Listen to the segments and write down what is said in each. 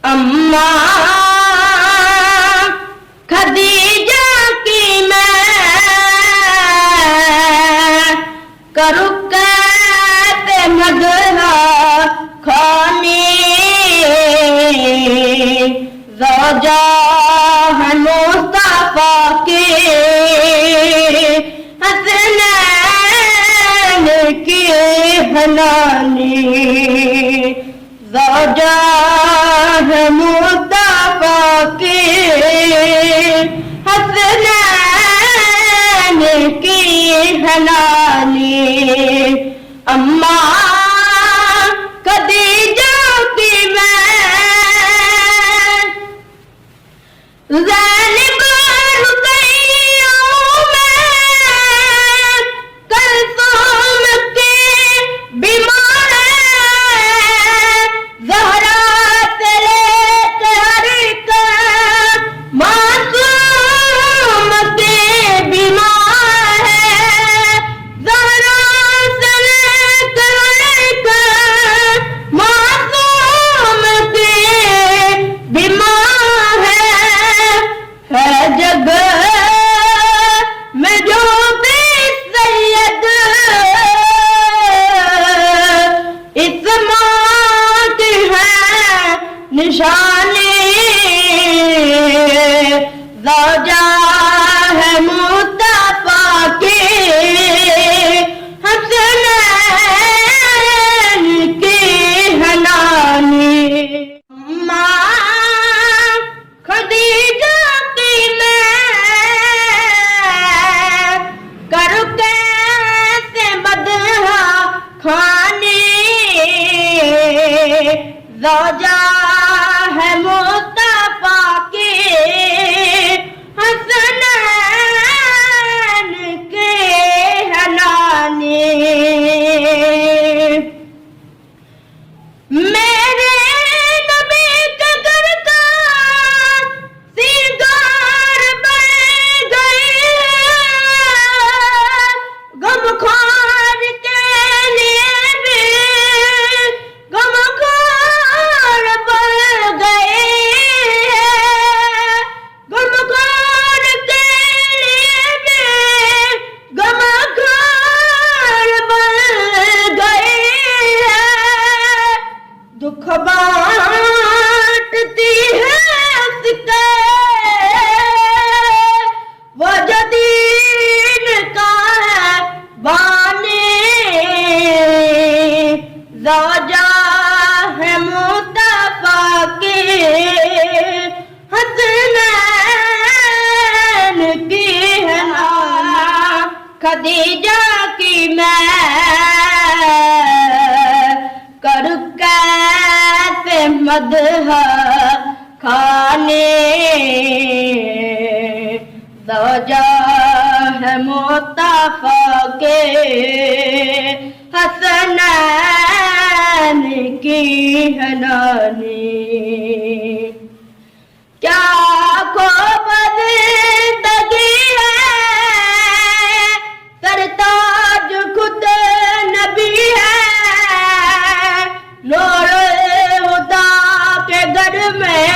اماں خدیجہ کی میں کروں کیسے مدح خوانی زوجہ ہے مصطفیٰ کی حسنین کی حنانی زوجہ ہے مصطفیٰ کی حسنین کی حنانی اماں خدیجہ کی میں زینب رقیہ میں کلثوم کی بیمار زہرا سے لے کر ہر ایک معصوم کی بیمار ہے زہرا سے لے کر ہر ایک معصوم کی بیمار ہے جگ میں جو بھی سید اس ماں کی ہے نشانی زوجہ ہے مصطفیٰ کی حسنین کی حنانی اماں خدیجہ کی میں کروں کیسے مدح خوانی زوجہ ہے مصطفیٰ کی حسنین کی حنانی میرے نبی کے گھر کا سنگار بن گئی غم خوار کے لیے بھی غم خوار بن گئی غم خوار کے لیے بھی غم خوار بن گئی دکھ بانٹتی ہے اس کے وہ جو دین کا ہے بانی زوجہ ہے مصطفیٰ کی حسنین کی حنانی خدیجہ کی میں کروں کیسے مدح خوانی زوجہ ہے مصطفیٰ کے حسنین کی حنانی کیا خوب زندگی ہے سرتاج خود نبی ہے نور خدا کے گھر میں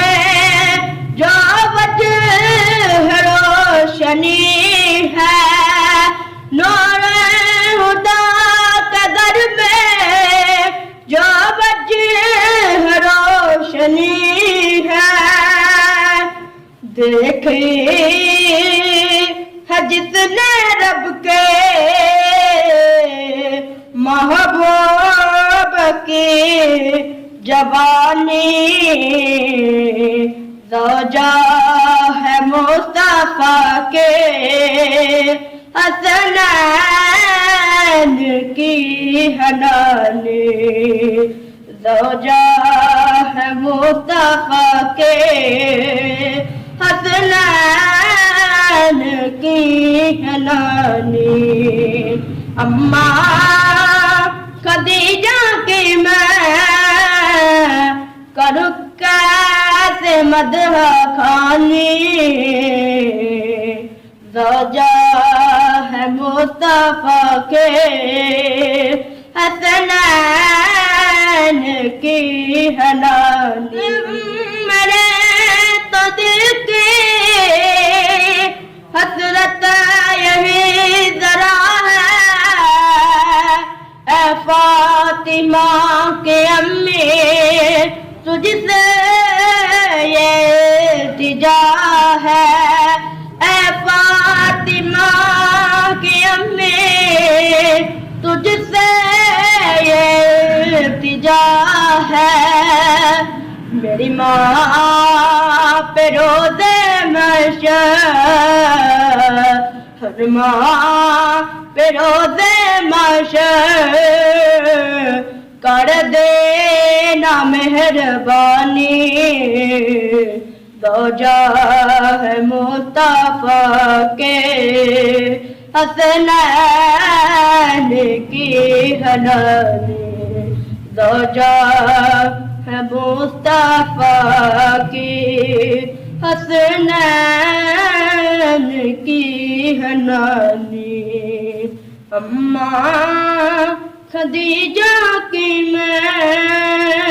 جو وجہ روشنی ہے نور خدا کے گھر میں جو وجہ روشنی ہے دیکھے ہے جس نے رب کے محبوب کی جوانی زوجہ ہے مصطفیٰ کے حسنین کی حنانی زوجہ ہے مصطفیٰ کے حسنین کی حنانی اماں خدیجہ کی میں کروں کیسے مدح خوانی زوجہ ہے مصطفیٰ کے حسنین کی حنانی تجھ سے یہ التجا ہے میری ماں پہ روز محشر ہر ماں پہ روز محشر کر دینا مہربانی دوجہ مصطفیٰ کے حسنین کی حنانی دوجہ مصطفیٰ کی حسنین کی حنانی اماں خدیجہ کی میں